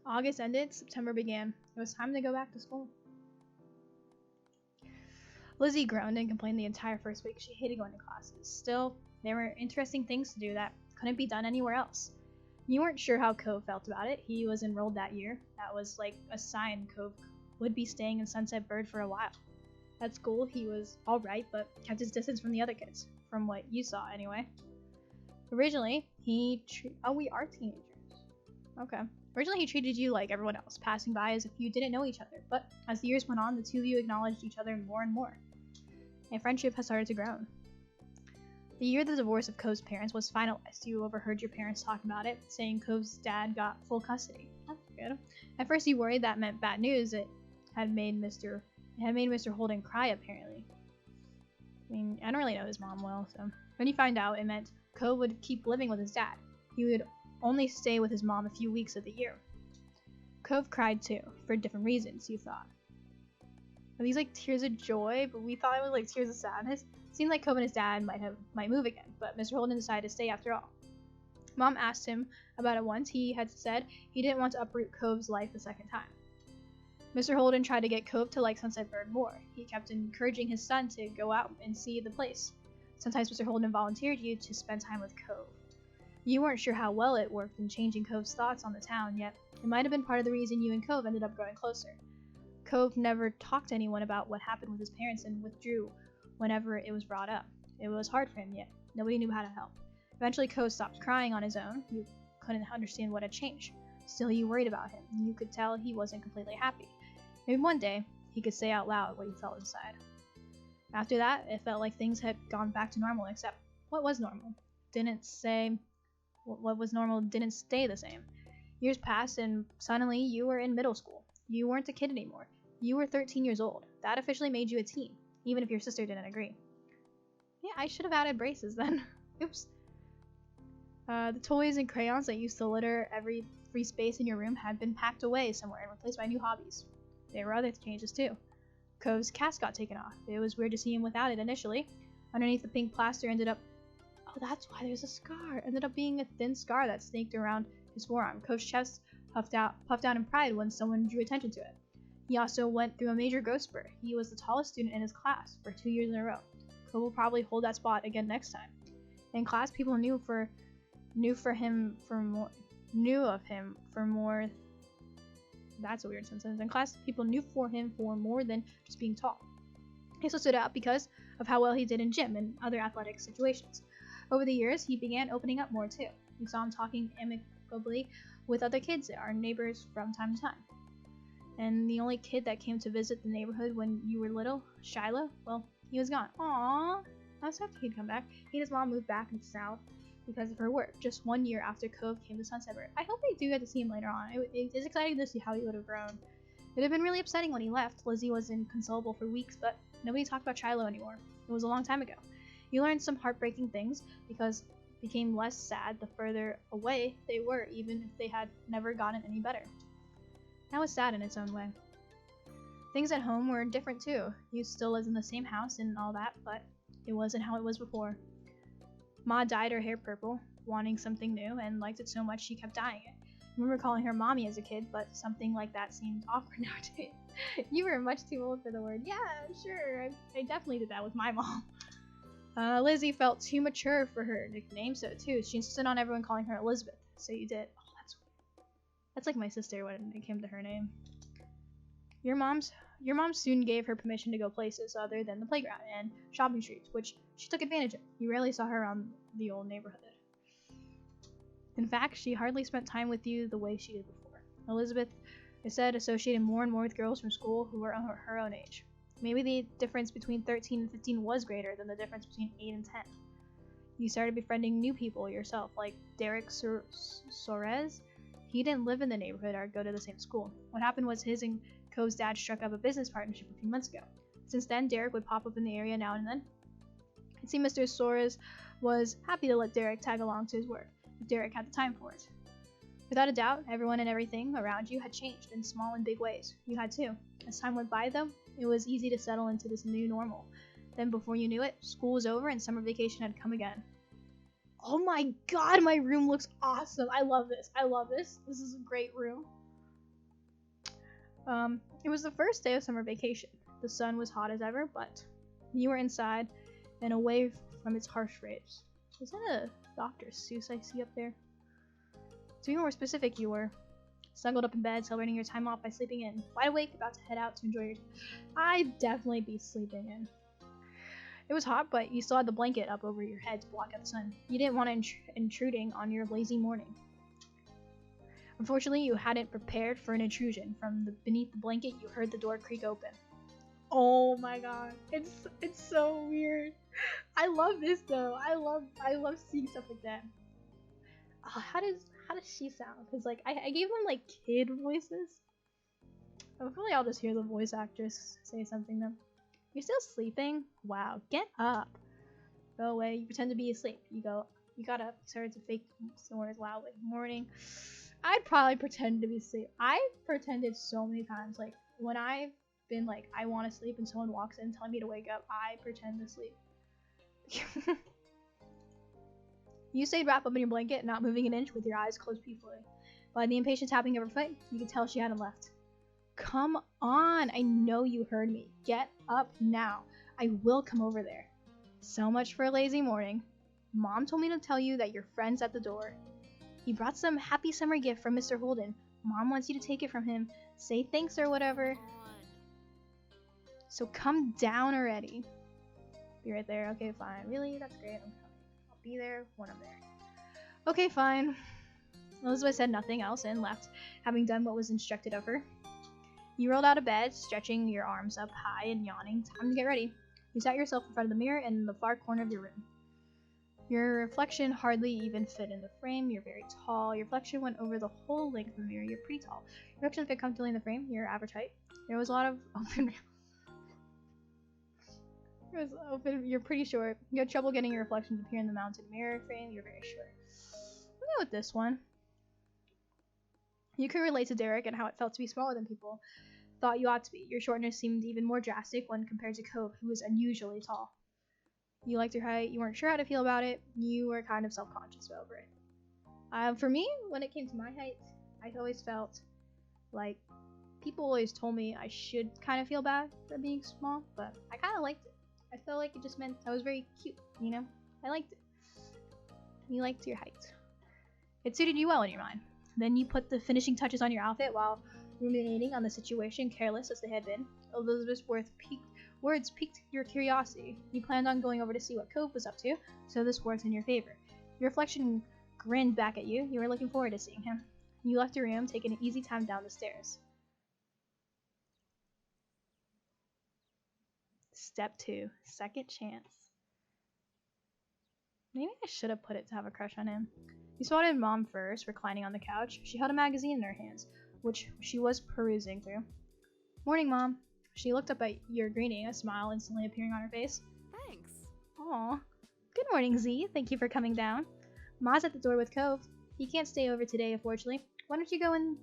August ended, September began. It was time to go back to school. Lizzie groaned and complained the entire first week. She hated going to classes. Still, there were interesting things to do that couldn't be done anywhere else. You weren't sure how Cove felt about it. He was enrolled that year. That was like a sign Cove would be staying in Sunset Bird for a while. At school, he was alright, but kept his distance from the other kids. From what you saw, anyway. Originally, we are teenagers. Okay. Originally, he treated you like everyone else, passing by as if you didn't know each other. But as the years went on, the two of you acknowledged each other more and more. And friendship has started to grow. The year the divorce of Cove's parents was finalized, you overheard your parents talk about it, saying Cove's dad got full custody. That's good. At first, you worried that meant bad news. It had made Mr. Holden cry, apparently. I mean, I don't really know his mom well, so when you find out, it meant Cove would keep living with his dad. He would only stay with his mom a few weeks of the year. Cove cried too, for different reasons, you thought. Are these like tears of joy? But we thought it was like tears of sadness. It seemed like Cove and his dad might move again, but Mr. Holden decided to stay after all. Mom asked him about it once. He had said he didn't want to uproot Cove's life a second time. Mr. Holden tried to get Cove to like Sunset Bird more. He kept encouraging his son to go out and see the place. Sometimes Mr. Holden volunteered you to spend time with Cove. You weren't sure how well it worked in changing Cove's thoughts on the town, yet it might have been part of the reason you and Cove ended up growing closer. Cove never talked to anyone about what happened with his parents and withdrew whenever it was brought up. It was hard for him, yet nobody knew how to help. Eventually, Cove stopped crying on his own. You couldn't understand what had changed. Still, you worried about him. You could tell he wasn't completely happy. Maybe one day, he could say out loud what he felt inside. After that, it felt like things had gone back to normal, except what was normal what was normal didn't stay the same. Years passed, and suddenly you were in middle school. You weren't a kid anymore. You were 13 years old. That officially made you a teen, even if your sister didn't agree. Yeah, I should have added braces then. Oops. The toys and crayons that used to litter every free space in your room had been packed away somewhere and replaced by new hobbies. There were other changes too. Cove's cast got taken off. It was weird to see him without it initially. Underneath the pink plaster oh, that's why there's a scar. Ended up being a thin scar that snaked around his forearm. Cove's chest puffed out in pride when someone drew attention to it. He also went through a major growth spurt. He was the tallest student in his class for 2 years in a row. Cove will probably hold that spot again next time. In class, people knew of him for more. That's a weird sentence. In class, people knew him for more than just being tall. He also stood out because of how well he did in gym and other athletic situations. Over the years, he began opening up more too. You saw him talking amicably with other kids, our neighbors, from time to time. And the only kid that came to visit the neighborhood when you were little, Shiloh, well, he was gone. Aww. I was happy he'd come back. He and his mom moved back in the south because of her work, just 1 year after Cove came to Sunset Bird. I hope we do get to see him later on. It's exciting to see how he would have grown. It would have been really upsetting when he left. Lizzie was inconsolable for weeks, but nobody talked about Shiloh anymore. It was a long time ago. You learned some heartbreaking things because it became less sad the further away they were, even if they had never gotten any better. That was sad in its own way. Things at home were different too. You still lived in the same house and all that, but it wasn't how it was before. Ma dyed her hair purple, wanting something new, and liked it so much she kept dyeing it. I remember calling her mommy as a kid, but something like that seemed awkward nowadays. You were much too old for the word. Yeah, sure, I definitely did that with my mom. Lizzie felt too mature for her nickname, so too. She insisted on everyone calling her Elizabeth, so you did. Oh, that's like my sister when it came to her name. Your mom soon gave her permission to go places other than the playground and shopping streets, which she took advantage of. You rarely saw her around the old neighborhood. In fact, she hardly spent time with you the way she did before. Elizabeth is said associated more and more with girls from school who were her own age. Maybe the difference between 13 and 15 was greater than the difference between 8 and 10. You started befriending new people yourself, like Derek Soares. He didn't live in the neighborhood or go to the same school. What happened was his and Cove's dad struck up a business partnership a few months ago. Since then, Derek would pop up in the area now and then. It seemed Mr. Soares was happy to let Derek tag along to his work, if Derek had the time for it. Without a doubt, everyone and everything around you had changed in small and big ways. You had too. As time went by, though, it was easy to settle into this new normal. Then before you knew it, school was over and summer vacation had come again. Oh my god, my room looks awesome. I love this. This is a great room. It was the first day of summer vacation. The sun was hot as ever, but you were inside and away from its harsh rays. Is that a Dr. Seuss I see up there? To be more specific, you were snuggled up in bed, celebrating your time off by sleeping in. Wide awake, about to head out to enjoy your... I'd definitely be sleeping in. It was hot, but you still had the blanket up over your head to block out the sun. You didn't want it intruding on your lazy morning. Unfortunately, you hadn't prepared for an intrusion. From beneath the blanket, you heard the door creak open. Oh my god, it's so weird. I love this though. I love seeing stuff like that. Oh, how does she sound? Because like I gave them like kid voices. Hopefully I'll just hear the voice actress say something though. You're still sleeping? Wow, get up. Go away. You pretend to be asleep. You got up, started to fake snores loudly. Morning. I'd probably pretend to be asleep. I pretended so many times. Like when I've been like, I want to sleep and someone walks in telling me to wake up, I pretend to sleep. You stayed wrapped up in your blanket, not moving an inch with your eyes closed peacefully. By the impatient tapping of her foot, you could tell she hadn't left. Come on, I know you heard me. Get up now. I will come over there. So much for a lazy morning. Mom told me to tell you that your friend's at the door. He brought some happy summer gift from Mr. Holden. Mom wants you to take it from him. Say thanks or whatever. So come down already. Be right there. Okay, fine. Really? That's great. I'm coming. I'll be there when I'm there. Okay, fine. Elizabeth said nothing else and left, having done what was instructed of her. You rolled out of bed, stretching your arms up high and yawning. Time to get ready. You sat yourself in front of the mirror in the far corner of your room. Your reflection hardly even fit in the frame. You're very tall. Your reflection went over the whole length of the mirror. You're pretty tall. Your reflection fit comfortably in the frame. You're average height. There was a lot of open... You're pretty short. You had trouble getting your reflection to appear in the mounted mirror frame. You're very short. We'll go with this one. You could relate to Derek and how it felt to be smaller than people thought you ought to be. Your shortness seemed even more drastic when compared to Cove, who was unusually tall. You liked your height. You weren't sure how to feel about it. You were kind of self-conscious over it. For me, when it came to my height, I always felt like people always told me I should kind of feel bad for being small, but I kind of liked it. I felt like it just meant I was very cute, you know? I liked it. You liked your height. It suited you well in your mind. Then you put the finishing touches on your outfit while ruminating on the situation, careless as they had been. Elizabeth's words piqued your curiosity. You planned on going over to see what Cove was up to, so this worked in your favor. Your reflection grinned back at you. You were looking forward to seeing him. You left your room, taking an easy time down the stairs. Step 2. Second chance. Maybe I should have put it to have a crush on him. You spotted Mom first, reclining on the couch. She held a magazine in her hands, which she was perusing through. Morning, Mom. She looked up at your greeting, a smile instantly appearing on her face. Thanks. Aw. Good morning, Z. Thank you for coming down. Ma's at the door with Cove. He can't stay over today, unfortunately. Why don't you go and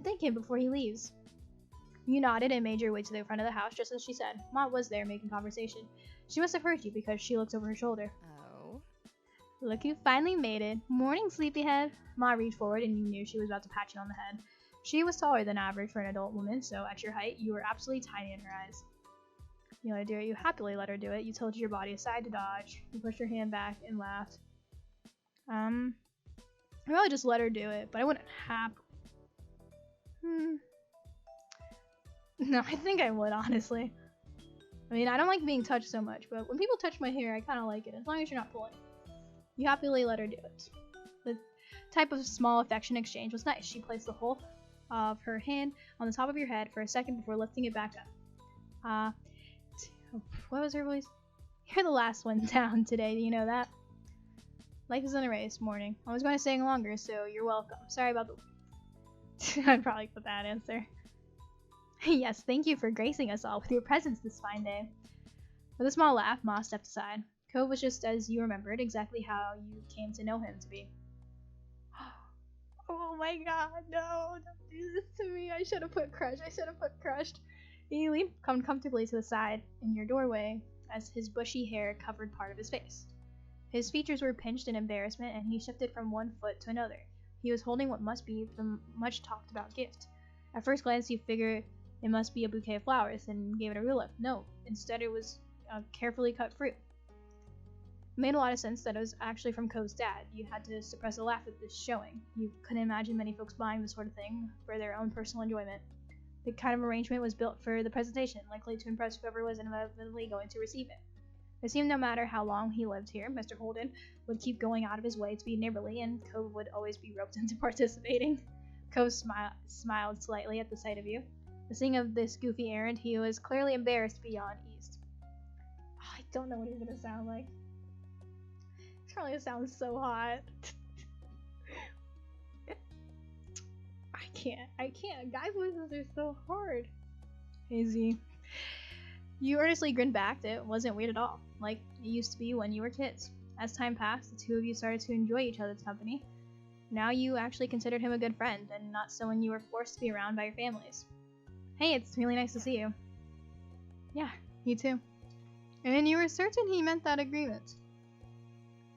thank him before he leaves? You nodded and made your way to the front of the house, just as she said. Ma was there, making conversation. She must have heard you because she looked over her shoulder. Oh. Look who finally made it. Morning, sleepyhead. Ma reached forward and you knew she was about to pat you on the head. She was taller than average for an adult woman, so at your height, you were absolutely tiny in her eyes. You let her do it. You happily let her do it. You tilted your body aside to dodge. You pushed your hand back and laughed. I'd probably just let her do it, but I wouldn't No, I think I would, honestly. I mean, I don't like being touched so much, but when people touch my hair, I kind of like it, as long as you're not pulling. You happily let her do it. The type of small affection exchange was nice. She placed the whole of her hand on the top of your head for a second before lifting it back up. What was her voice? You're the last one down today, do you know that? Life isn't a race, morning. I was going to stay longer, so you're welcome. Sorry about the... I'd probably put that answer. Yes, thank you for gracing us all with your presence this fine day. With a small laugh, Ma stepped aside. Cove was just as you remembered, exactly how you came to know him to be. Oh my god, no, don't do this to me. I should have put crushed. He leaned comfortably to the side in your doorway as his bushy hair covered part of his face. His features were pinched in embarrassment and he shifted from one foot to another. He was holding what must be the much talked about gift. At first glance you figured it must be a bouquet of flowers, and gave it a real look. No, instead it was carefully cut fruit. It made a lot of sense that it was actually from Cove's dad. You had to suppress a laugh at this showing. You couldn't imagine many folks buying this sort of thing for their own personal enjoyment. The kind of arrangement was built for the presentation, likely to impress whoever was inevitably going to receive it. It seemed no matter how long he lived here, Mr. Holden would keep going out of his way to be neighborly, and Cove would always be roped into participating. Cove smiled slightly at the sight of you. The seeing of this goofy errand, he was clearly embarrassed beyond ease. Oh, I don't know what he's gonna sound like. It's probably gonna sound so hot. I can't. Guy voices are so hard. Hazy. You earnestly grinned back. It wasn't weird at all, like it used to be when you were kids. As time passed, the two of you started to enjoy each other's company. Now you actually considered him a good friend, and not someone you were forced to be around by your families. Hey, it's really nice to see you. Yeah, you too. And you were certain he meant that agreement.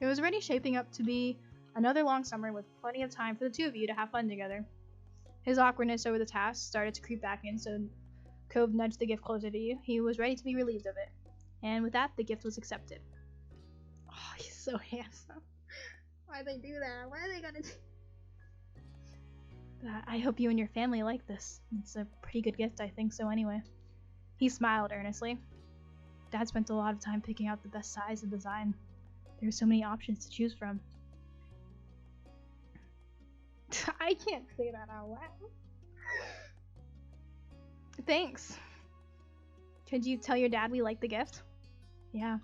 It was already shaping up to be another long summer with plenty of time for the two of you to have fun together. His awkwardness over the task started to creep back in, so Cove nudged the gift closer to you. He was ready to be relieved of it. And with that, the gift was accepted. Oh, he's so handsome. Why'd they do that? Why are they gonna do that? I hope you and your family like this. It's a pretty good gift, I think so anyway. He smiled earnestly. Dad spent a lot of time picking out the best size and design. There are so many options to choose from. I can't say that out loud. Thanks. Could you tell your dad we like the gift? Yeah.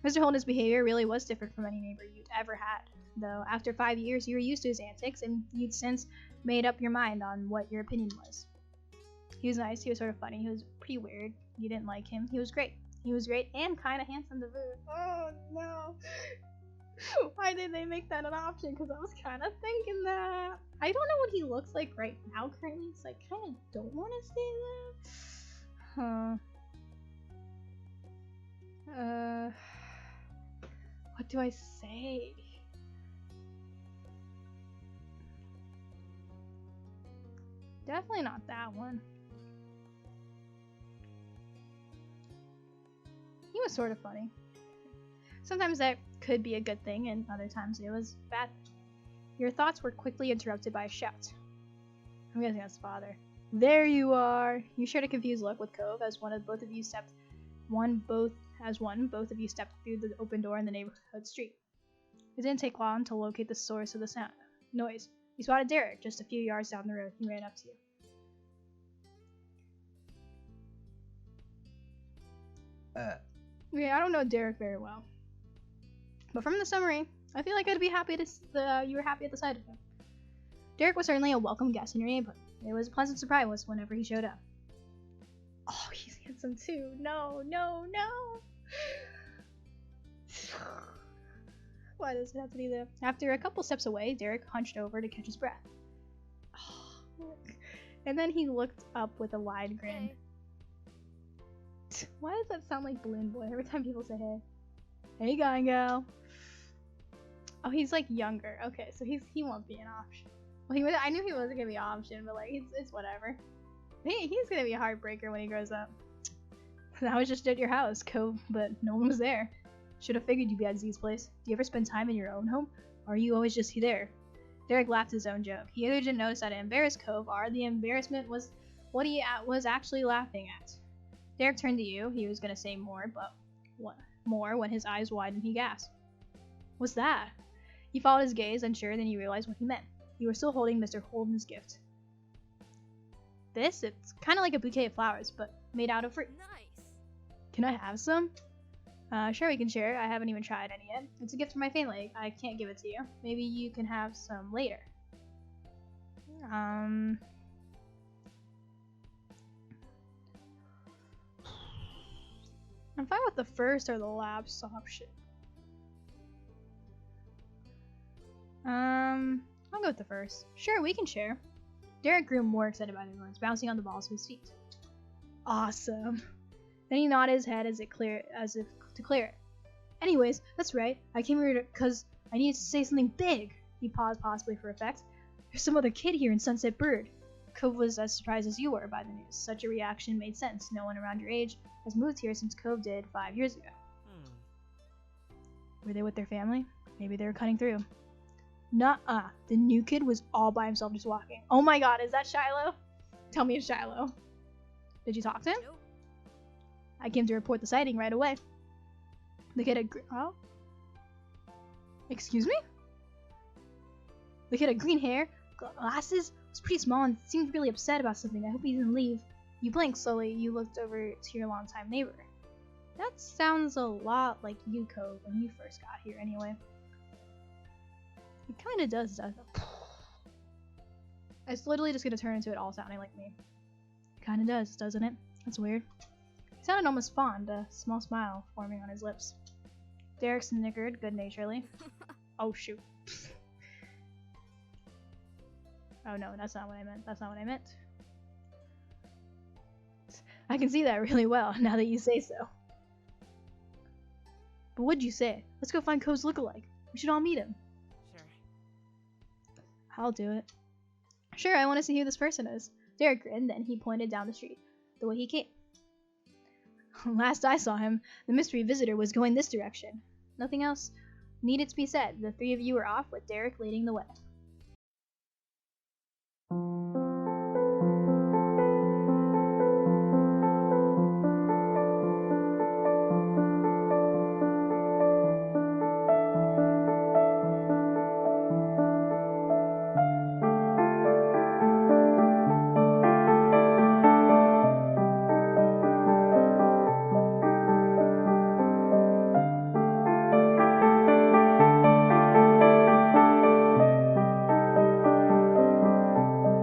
Mr. Holden's behavior really was different from any neighbor you'd ever had, though after 5 years you were used to his antics and you'd since made up your mind on what your opinion was. He was nice, he was sort of funny, he was pretty weird, you didn't like him, he was great. He was great and kind of handsome to boot. Oh no. Why did they make that an option? Because I was kind of thinking that. I don't know what he looks like right now currently, so I kind of don't want to say that. What do I say? Definitely not that one. He was sort of funny. Sometimes that could be a good thing, and other times it was bad. Your thoughts were quickly interrupted by a shout. I'm guessing that's father. There you are! You shared a confused look with Cove as both of you stepped through the open door in the neighborhood street. It didn't take long to locate the source of the noise. You spotted Derek just a few yards down the road. He ran up to you. Yeah, I don't know Derek very well. But from the summary, I feel like I'd be happy you were happy at the sight of him. Derek was certainly a welcome guest in your neighborhood. It was a pleasant surprise whenever he showed up. Oh, he's handsome too. No. Why does it have to be there? After a couple steps away, Derek hunched over to catch his breath. Oh, and then he looked up with a wide grin. Why does that sound like Balloon Boy every time people say hey? Hey, guy and gal. Oh, he's like younger. Okay, so he won't be an option. Well, I knew he wasn't gonna be an option, but like it's whatever. He's gonna be a heartbreaker when he grows up. I was just at your house, Cove, but no one was there. Should have figured you'd be at Z's place. Do you ever spend time in your own home, or are you always just there? Derek laughed his own joke. He either didn't notice that it embarrassed Cove, or the embarrassment was what he was actually laughing at. Derek turned to you. He was gonna say more, but what more when his eyes widened? He gasped. What's that? You followed his gaze, unsure, then you realized what he meant. You were still holding Mr. Holden's gift. It's kind of like a bouquet of flowers, but made out of fruit. Nice. Can I have some? Sure, we can share. I haven't even tried any yet. It's a gift from my family. I can't give it to you. Maybe you can have some later. I'm fine with the first or the last option. I'll go with the first. Sure, we can share. Derek grew more excited by the words, bouncing on the balls of his feet. Awesome. Then he nodded his head as if to clear it. Anyways, that's right. I came here because I needed to say something big. He paused, possibly for effect. There's some other kid here in Sunset Bird. Cove was as surprised as you were by the news. Such a reaction made sense. No one around your age has moved here since Cove did 5 years ago. Were they with their family? Maybe they were cutting through. Nuh-uh. The new kid was all by himself just walking. Oh my god, is that Shiloh? Tell me it's Shiloh. Did you talk to him? Nope. I came to report the sighting right away. The kid had oh? Excuse me? The kid had green hair, glasses, was pretty small and seemed really upset about something. I hope he didn't leave. You blinked slowly. You looked over to your longtime neighbor. That sounds a lot like you, Cove, when you first got here anyway. It kinda does, doesn't it? It's literally just gonna turn into it all sounding like me. Kinda does, doesn't it? That's weird. He sounded almost fond, a small smile forming on his lips. Derek snickered good-naturedly. Oh shoot. Oh no, that's not what I meant. That's not what I meant. I can see that really well, now that you say so. But what'd you say? Let's go find Cove's lookalike. We should all meet him. Sure. I'll do it. Sure, I want to see who this person is. Derek grinned, then he pointed down the street, the way he came. Last I saw him, the mystery visitor was going this direction. Nothing else needed to be said. The three of you were off with Derek leading the way.